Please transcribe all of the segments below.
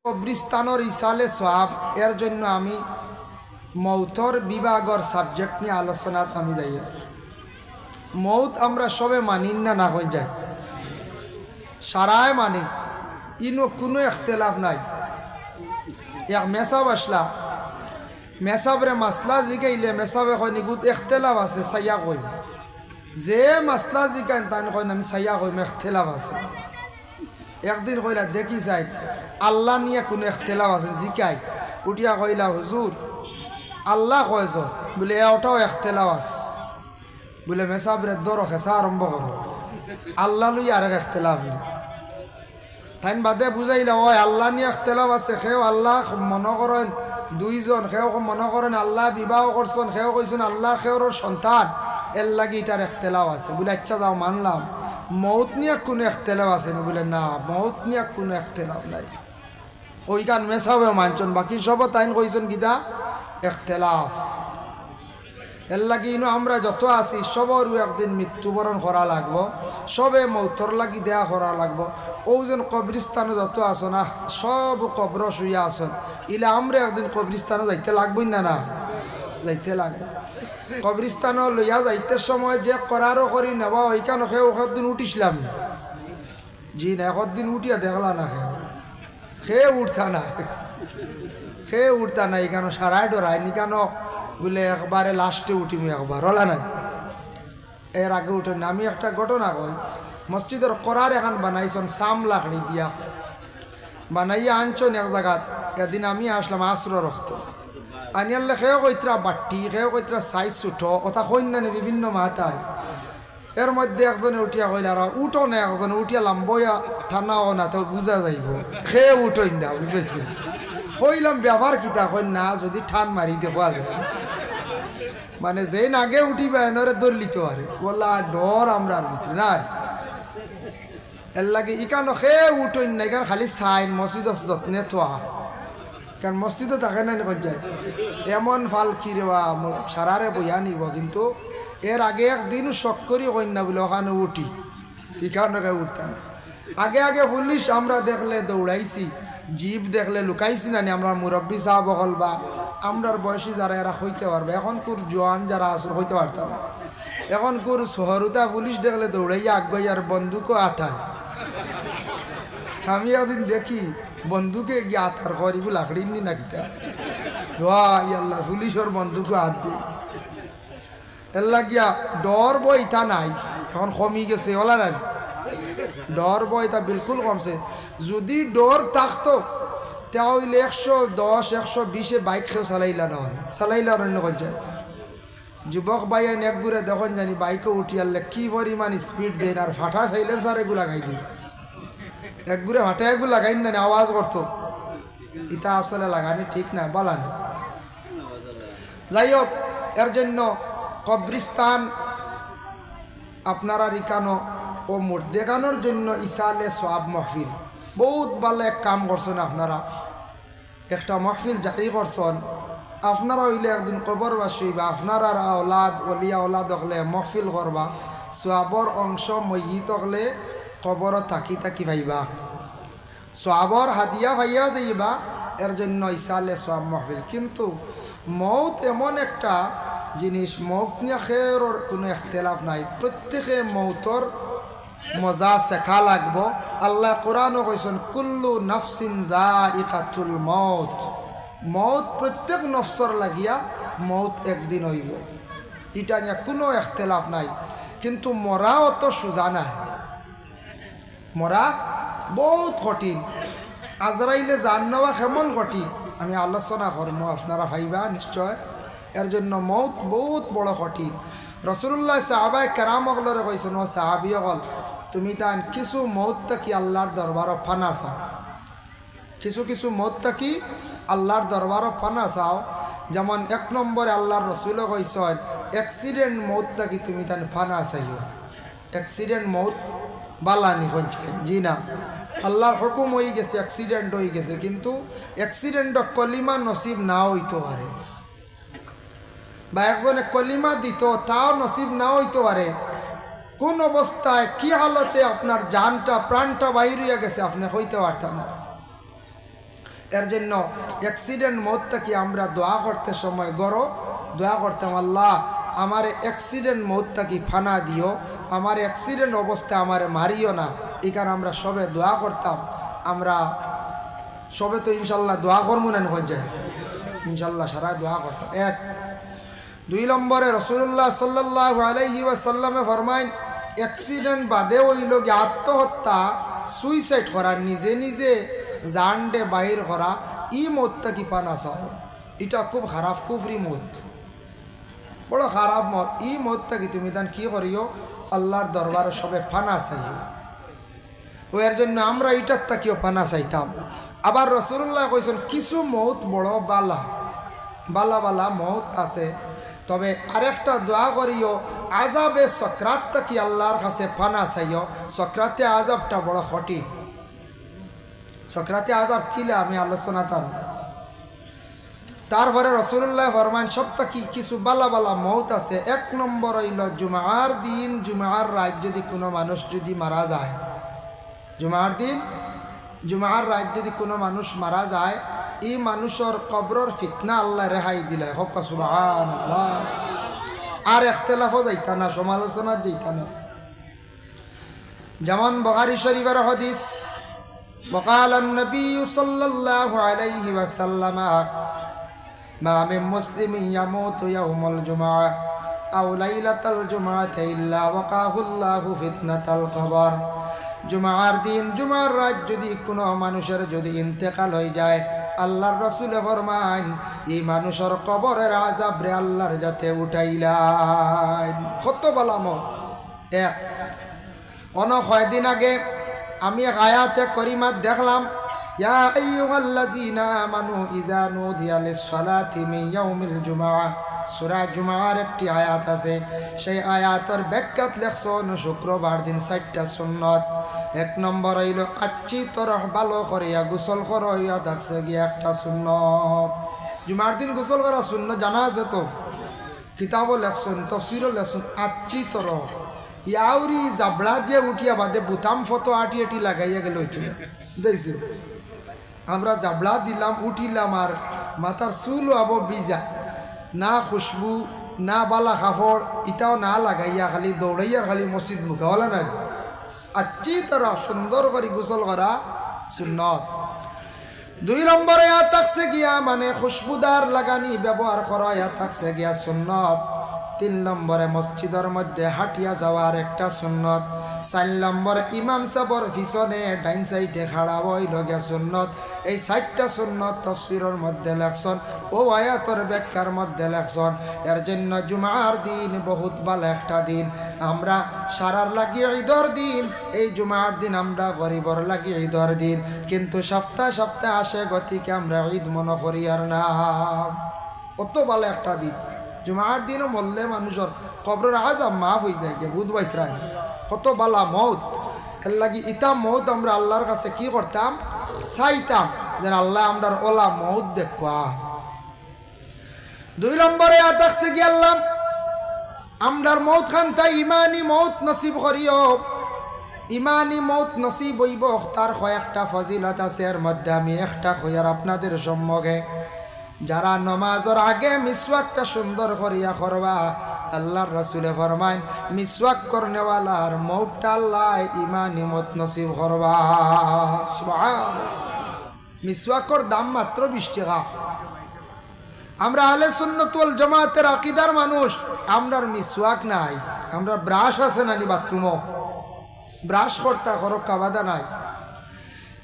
কবরিস্তানোর ইসালে সোয়াব এর জন্য আমি মৌতর বিভাগর সাবজেক্ট নিয়ে আলোচনাত আমি যাই। মৌত আমরা সবে মানি না হয়ে যায়, সারায় মানি, ইনো কোনো এখতেলাফ নাই। এক মেসাব আসলা, মেসাবরে মাসলা জিগাইলে মেসাবে কয় নিগুত এখতেলাফ আছে সাইয়া কই, যে মাসলা জিগাইন তান কয় আমি সাইয়া কই এখতেলাফ আছে। একদিন কইলা দেখি চাই আল্লাহ নিয়ে কোনো এখতেলাফ আছে জিকাই, উঠিয়া কইলা হুজুর আল্লাহ কয়ছ বলে ওটাও এখতেলাফ আছে। বলে মেসাবরে দর খেসা আরম্ভ করো, আল্লাহ লই আর এখতেলাফ নেই। তাইন বাদে বুঝাইলা ওই আল্লাহ নিয়ে এখতেলাফ আছে, সেও আল্লাহ মনে করেন দুইজন, সেও মনে করেন আল্লাহ বিবাহ করছেন, সেও কইছেন আল্লাহ সেওর সন্তান, এর লাগি এটার এখতেলাফ আছে। বলে আচ্ছা যাও মানলাম, মৌত নিয়ে কোনো এখতেলাফ আছে না? বলে না, মৌত নিয়ে কোনো এখতেলাফ নাই। ওইখান মেসাবেও মানছেন, বাকি সব তাইন কইছেন গীতা এখতেলাফ। এর লাগি ইনো আমরা যত আছি সবরও একদিন মৃত্যুবরণ করা লাগবো, সবে মৌতর লাগি দেয়া করা লাগবো। ওজন কবরিস্তানে যত আসো না সব কবর শুইয়া আসন, ইলে আমরা একদিন কবরিস্তানে যাইতে লাগবই না, না যাইতে লাগবে। কবরিস্তানও লইয়া যাইতে সময় যে করারও করি নেবা ওইখানে খেয়ে দিন উঠিসলাম না, জি না একদিন উঠিয়া দেখলা না, খেয়ে উঠতা না, খেয়ে উঠতা না, এখানে সারাই ডরাই নি কেন বলে একবারে লাস্টে উঠিমি একবার হলা না, এর আগে উঠেন না। আমি একটা ঘটনা কই, মসজিদের করার এখন বানাইছেন সাম লাকড়ি দিয়া বানাইয়া আনছেন এক জায়গাত। এদিন আমি আসলাম আশ্র রক্ত আনিয়ালে সেও কইতরা বাট্টি, সেও কইতরা সাইজ ছুটো, ওটা কন্যানে বিভিন্ন মাথায়। এর মধ্যে একজনে উঠিয়া কইল আর উঠো না, একজনে উঠিয়া লাম্বইয়া ঠানাও না, তো বুঝা যাইব সে উঠই না, বুঝেছি। কইলাম ব্যবহার কিতা কই না, যদি ঠান মারি দেখা যায়, মানে যেন আগে উঠিবে এনরে দলিত আর বললা ডর আমরা আর ভিতরে না। এর লাগে ইকানো সে উঠই না, এখানে খালি সাইন মসজিদ যত্নে থোয়া, কারণ মসজিদে থাকে না যায় এমন ফাল কিরবা সারারে বইয়া নিব। কিন্তু এর আগে একদিন শখ করি কন্যা বলে ওখানে উঠি, এখানে উঠতাম। আগে আগে পুলিশ আমরা দেখলে দৌড়াইছি, জীব দেখলে লুকাইছি না, আমরা মুরব্বী সাহেব হল বা আমরার বয়সী যারা এরা হইতে পারবে। এখন কুর জোয়ান যারা আসল হইতে পারতাম না। এখন কুর শহরুতা পুলিশ দেখলে দৌড়াইয়া আগাই আর বন্দুকও আথায়। আমি একদিন দেখি বন্দুকে গিয়ে আথার করিব লাকড়ি নি না কিতা ধোয়া ইয়াল্লা পুলিশের বন্দুকও হাত দিই। এর লাগিয়া ডর বই ইতা নাই, এখন কমি গেছে ওলা নাই, ডর বই তা বিলকুল কমছে। যদি ডর থাকতো তাহলে 110 120 বাইক খেয়েও চালাইলা নহন, চালাইলা অন্য যায়। যুবক ভাই এক ঘুরে দেখুন জানি বাইকে উঠি আনলে কি পরিমাণ স্পিড দেন, আর ফাটা চাইলে স্যার এগুলো লাগাই দিই, এক ঘুরে ফাটা এগুলো লাগাই না আওয়াজ করতো, ইটা আসলে লাগানি ঠিক না বলা নেই। যাই হোক, এর জন্য কবরিস্তান আপনারা রিকানো ও মুর্দেগানোর জন্য ইসালে সোয়াব মহফিল বহুত ভালো এক কাম করছেন আপনারা, একটা মহফিল জারি করছেন। আপনারা হইলে একদিন কবরবাসী বা আপনারা ওলাদ অলিয়া ওলাদ হলে মহফিল করবা, সোয়াবর অংশ মইত হলে কবর থাকি থাকি ভাইবা, সোয়াবর হাদিয়া ভাইয়া দিবা। এর জন্য ইসালে সোয়াব মহফিল। কিন্তু মৌত এমন একটা জিনিস, মৌত নিয়ে খেরর কোনো এখতেলাফ নাই, প্রত্যেকে মৌতর মজা শেখা লাগবো। আল্লাহ কোরআনও কইছেন কুল্লু নাফসিন যায়িকাতুল মৌত, মৌত প্রত্যেক নফসর লাগিয়া মৌত একদিন হইব, এটা নিয়ে কোনো এখতেলাফ নাই। কিন্তু মরা অত সোজা নাই, মরা বহুত কঠিন। আজরাইলে জান নেওয়া কেমন কঠিন আমি আলোচনা করব, আপনারা ভাইবা নিশ্চয়। এর জন্য মৌত বহুত বড় কঠিন। রসুল্লাহ সাহাবায়ে কেরাম অগলরে কইছেন, ও সাহাবি অগল তুমি তান কিছু মৌত থাকি আল্লাহর দরবার ফানা চাও, কিছু কিছু মৌত থাকি আল্লাহর দরবার ফানা চাও। যেমন 1 নম্বরে আল্লাহর রসুল কইছেন অ্যাক্সিডেন্ট মৌত থাকি তুমি তান ফানা চাইও। অ্যাক্সিডেন্ট মৌত বালানি কইছেন, জি না, আল্লাহর হুকুম হয়ে গেছে, অ্যাক্সিডেন্ট হয়ে গেছে, কিন্তু অ্যাক্সিডেন্ট কলিমা নসিব না হইতে পারে, বা একজনে কলিমা দিত তাও নসিব না হইতে পারে। কোন অবস্থায় কি হালতে আপনার জানটা প্রাণটা বাইর হইয়া গেছে আপনি হইতে পারতেন না। এর জন্য অ্যাক্সিডেন্ট মৌতটা কি আমরা দোয়া করতে সময় গড়ো দোয়া করতাম, আল্লাহ আমার অ্যাক্সিডেন্ট মৌতটা কি ফানা দিও, আমার অ্যাক্সিডেন্ট অবস্থা আমার মারিও না। এখানে আমরা সবে দোয়া করতাম। আমরা সবে তো ইনশাল্লাহ দোয়া করবো না যায়, ইনশাল্লাহ সারা দোয়া করতাম। 1 2 নম্বরে রাসূলুল্লাহ সাল্লাল্লাহু আলাইহি ওয়াসাল্লামে ফরমাইন অ্যাক্সিডেন্ট বাদে হইল গিয়ে আত্মহত্যা, সুইসাইড করা, নিজে নিজে জান দে বাহির করা, ই মতটা কি পানা চাও, এটা খুব খারাপ কুফরি মত, বড় খারাপ মত। ই মতটা কি তুমি তান কি করিও আল্লাহর দরবারে সবে ফানা চাইও। ও এর জন্য আমরা এটার তাকিও ফানা চাইতাম। আবার রাসূলুল্লাহ কইছেন কিছু মত বড় বালা বালা বালা মত আছে, তবে আরেকটা দোয়া করিও আজাবে সক্রাত তাকি আল্লাহর কাছে ফানা চাইও। সক্রাতে আজাবটা বড় কঠিন। সক্রাতে আজাব কিলে আমি আলোচনা তার। তারপরে রাসূলুল্লাহ ফরমান সপ্তাহ কি কিছু বালা বালা মৌত আছে। 1 নম্বর হইল জুমার দিন, জুমার রাত যদি কোনো মানুষ যদি মারা যায়, জুমার দিন জুমার রাত যদি কোনো মানুষ মারা যায়, এই মানুষের কবরের ফিতনা আল্লাহ রেহাই দিলে হক সুবহানাল্লাহ। আর ইখতিলাফও যাইতা না, সমালোচনা যাইতা না। যেমন বুখারী শরীফের হাদিস, وقال النبي صلى الله عليه وسلم ما من مسلم يموت يوم الجمعة أو ليلة الجمعة إلا وقاه الله فتنة القبر। জুমার দিন জুমার রাত যদি কোনো মানুষের যদি ইন্তেকাল হয়ে যায়, আল্লাহর রাসূল ফরমান এই মানুষের কবরের আযাব রে আল্লাহর যাতে উঠাইলাম। কত বালামত। কয়দিন আগে আমি এক আয়াতে করিমাত দেখলাম, ইয়া আইয়ুহাল্লাযীনা আমানু ইযা নুদিয়া লিস-সালাতি মিন ইয়াউমিল জুমআহ। সূরা জুমআর একটি আয়াত আছে, সেই আয়াতের ব্যাখ্যাত লেখছেন শুক্রবার দিন 4টা সুন্নত। 1 নম্বর হইল আচ্ছি তরহ ভালো করিয়া গোসল করিয়া দেখছে গিয়ে একটা সুন্নত। জুমার দিন গোসল করা সুন্নত জানা আছে তো, কিতাবও লেখছেন, তফসিরও লেখছেন। আচ্ছি তরহ ইয়াউরি জাবড়া দিয়ে উঠিয়া বাদে বুতাম ফটো আটি আটি লাগাইয়া গেল দেখছি আমরা জাবড়া দিলাম উঠিলাম, আর মাথার চুল আবো বিজা, না খুশবু না বালা কাপড় ইটাও না লাগাইয়া খালি দৌড়াইয়া খালি মসজিদ মুখা হলা না। আচ্ছি তারা সুন্দর করে গোসল করা সুন্নত। 2 নম্বরে থাকছে গিয়া মানে খুশবুদার লাগানি ব্যবহার করা থাকছে গিয়া সুন্নত। 3 নম্বরে মসজিদের মধ্যে হাঁটিয়া যাওয়ার একটা সুন্নত। 4 নম্বর ইমাম সাহেবের পিছনে ডাইন সাইডে খাড়া হই লগে সুন্নত। এই 4টা সুন্নত তাফসীরের মধ্যে লেখছেন, ও আয়াতের ব্যাখ্যার মধ্যে লেখছেন। এর জন্য জুমার দিন বহুত ভালো একটা দিন। আমরা সারার লাগি ঈদের দিন, এই জুমার দিন আমরা গরিবর লাগি ঈদের দিন, কিন্তু সপ্তাহ সপ্তাহ আসে গতিকে আমরা ঈদ মনে করি আর না। কত ভালো একটা দিন। জুমার দিনও মরলে মানুষের কবরের আযাব মাফ হয়ে যায় গে বুধ বাইত্রায়। কত বালা মৌত। এর লাগি ইতা মৌত আমরা আল্লাহর কাছে কি করতাম, চাইতাম যেন আল্লাহ আমরার ওলা মৌত দেখা। 2 নম্বরে দেখছে কি আল্লাহ আমরার মৌত খান তাই ইমানি মৌত নসিব করিও। ইমানি মৌত নসিব হইব তার কয়েকটা ফজিলত আছে, এর মধ্যে আমি একটা কইয়ার আপনাদের সম্মুখে। যারা নমাজের আগে মিসওয়াকটা সুন্দর করিয়া করবা, আল্লাহর রাসূলে ফরমায় মিসওয়াক করনেওয়ালার মৌতটা আল্লাহ ইমানি মত নসিব করবা। সুবহানাল্লাহ। মিসওয়াকর দাম মাত্র 20 টাকা। আমরা আহলে সুন্নাত ওয়াল জামাতের আকীদার মানুষ, আমরার মিসওয়াক নাই। আমরা ব্রাশ আছে নানি বাথরুমও, ব্রাশ করতা করো কাবাদা নাই।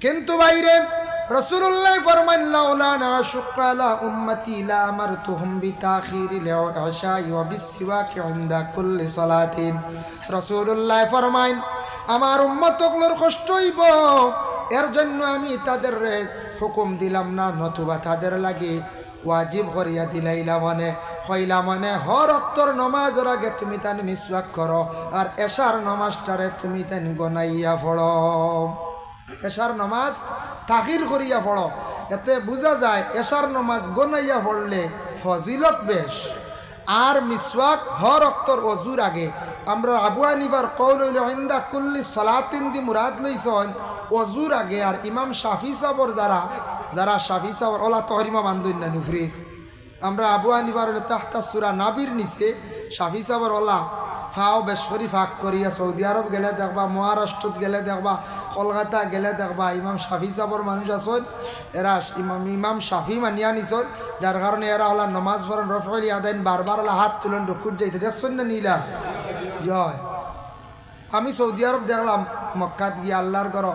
কিন্তু বাইরে রাসূলুল্লাহ ফরমান লাউলা নাশুক্কা আলা উম্মতি লা আমারতুহুম বিতাখিরিল ইশাই ওয়া বিসওয়াক ইনদা কুল্লি সালাতিন। রাসূলুল্লাহ ফরমান আমার উম্মতগুলোর কষ্ট হইব, এর জন্য আমি তাদের হুকুম দিলাম না, নতুবা তাদের লাগি ওয়াজিব করিয়া দিলাইলা মানে কইলা মানে হর ওয়াক্তর নামাজের আগে তুমি তান মিসওয়াক করো, আর এশার নামাজটারে তুমি তান গনাইয়া পড়ো। এশার নামাজ তাখির করিয়া পড়ো, এতে বোঝা যায় এশার নামাজ গনাইয়া পড়লে ফজিলত বেশ। আর মিসওয়াক হর ওয়াক্তর ওযুর আগে। আমরা আবু হানিফার কওল হইল ইনদা কুল্লি সালাতিন দি মুরাদ লইছেন ওযুর আগে। আর ইমাম শাফি সাহেবর যারা যারা শাফি সাহর ওলা তহরিমা বান্ধুন না নুফরি আমরা আবু হানিফার তাহতা সুরা নাবির নিচে শাফি সাহর ওলা ফাও বেশরি ফাঁক করিয়া সৌদি আরব গেলে দেখবা, মহারাষ্ট্রত গেলে দেখবা, কলকাতা গেলে দেখবা ইমাম শাফি সাহর মানুষ আসন, এরা ইমাম শাফি মানিয়া নিছন, যার কারণে এরা ওলা নমাজ পড়েন রফলি আদাইন বারবার ওলা হাত তুলেন রকুত যাইতে দেখছেন না নীলা জয়। আমি সৌদি আরব দেখলাম মক্কাত গিয়ে আল্লাহর ঘর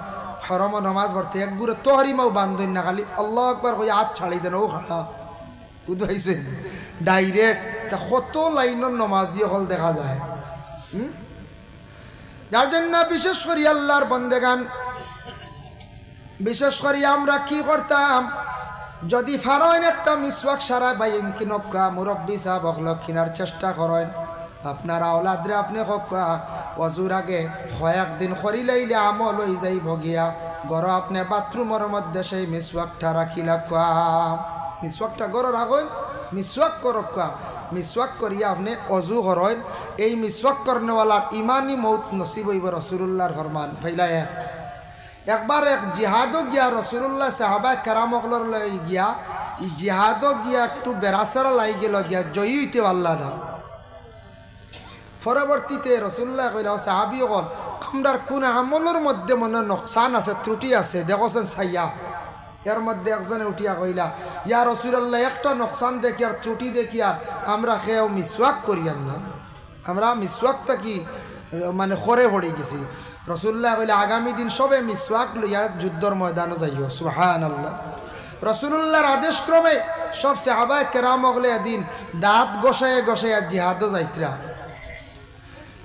হরম নমাজ পড়তে এক গুড়ে তহরিমাও বান্ধন না, খালি আল্লাহ একবার হয়ে হাত ছাড়ি দেন ও খাড়া বুঝাইছেন ডাইরেক্ট। তা কত লাইনের নমাজি হল দেখা যায়। যার জন্য বিশেষ করি আল্লাহর বন্দেগান, বিশেষ করি আমরা কি করতাম, যদি ফারেন একটা মিসওয়াক সারা বাইন কি নক্কা মুরব্বী সাহেব হল কিনার চেষ্টা করেন, আপনার আওলাদরে আপনি হকা অজুর আগে কয়েকদিন করি লাইলে আমল হয়ে যাই ভগিয়া গড় আপনি বাথরুমের মধ্যে সেই মিসওয়াকটা রাখিলা কোয়া, মিসওয়াকটা গড় রাখেন, মিসওয়াক করকা, মিসওয়াক করিয়া আপনি অজু করেন। এই মিসওয়াক করনেওয়ালার ইমানি মৌত নসিব হইব রসুল্লাহর ফরমান ফাইলা। একবার এক জিহাদও গিয়া রসুল্লাহ সাহাবা কেরামকলর লই গিয়া ই জিহাদও গিয়া একটু বেড়াসারা লাই গেল গিয়া জয়ী হইতে পারলা না। পরবর্তীতে রসুল্লাহ কইরা সাহাবি হল আমরার কোন আমলের মধ্যে মনে নকশান আছে, ত্রুটি আছে দেখছেন ছাইয়া, এর মধ্যে একজনে উঠিয়া কইলা ইয়া রসুল্লাহ একটা নকশান দেখিয়া ত্রুটি দেখিয়া আমরা খেয়েও মিসওয়াক করিয়াম না, আমরা মিসওয়াকটা কি মানে খরে পড়ে গেছি। রসুল্লাহ কইলা আগামী দিন সবে মিসওয়াক লইয়া যুদ্ধর ময়দানে যাইও। সুবহানাল্লাহ। রসুল্লাহর আদেশক্রমে সব সাহাবায়ে কেরাম হলে এদিন দাঁত গসাইয়া গসাইয়া জিহাদও যাইতরা।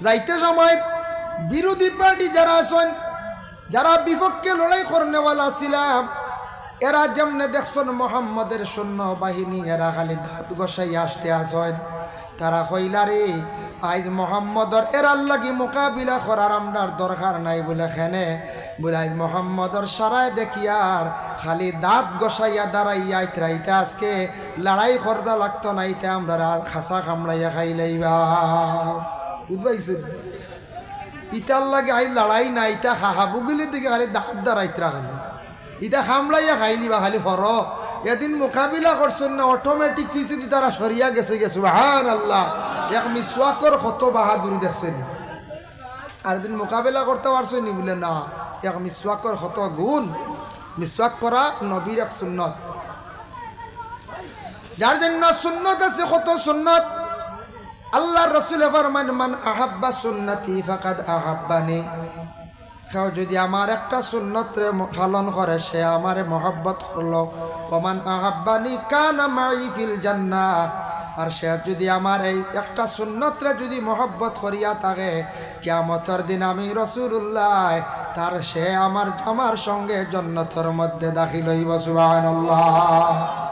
যাইতে সময় বিরোধী পার্টি যারা আছেন, যারা বিপক্ষে লড়াই করনেওয়ালা ছিলাম, এরা যেমনে দেখছেন মোহাম্মদের সৈন্য বাহিনী এরা খালি দাঁত গসাইয়া আসতে আসেন, তারা কইলারে আজ মোহাম্মদর এরার লাগি মোকাবিলা করার আমরার দরকার নাই বলে খেনে বলে আজ মোহাম্মদর সারায় দেখিয়ার খালি দাঁত গসাইয়া দাঁড়াইয়া ইতরাইতে আজকে লড়াই করতে লাগতো না, ইতে আমরা খাসা কামড়াইয়া খাইলাইবা বুঝবাইছেন। ইটার লাগে আই লড়াই না, ইটা হাবুগুলির দিকে খালি দাঁত দাঁড়াইতরা খালি ইটা খামড়াইয়া খাইলিবা খালি হর। এদিন মোকাবিলা করছেন না অটোমেটিক ফিসিদি তারা সরিয়া গেছে গেছে। সুবহানাল্লাহ। এক মিসওয়াকর কত বাহাদুরি দেখছেন, আর দিন মোকাবিলা করতে পারছেন নি বলে না, এক মিসওয়াকর কত গুণ। মিসওয়াক করা নবীর এক সুন্নত, যার জন্য সুন্নত আছে কত সুন্নত। আল্লাহর রাসূল ফরমান মান আহাব্বা সুন্নতি ফাকাদ আহাব্বানি, কেউ যদি আমার একটা সুন্নতরে পালন করে সে আমারে মহব্বত করলো। ওমান আহাব্বানি কানা মাই ফিল জান্নাহ, আর সে যদি আমার এই একটা সুন্নতরে যদি মহব্বত করিয়া থাকে কিয়ামতের দিন আমি রাসূলুল্লাহ তার সে আমার সঙ্গে জান্নাতের মধ্যে দাখিল হইব। সুবহানাল্লাহ।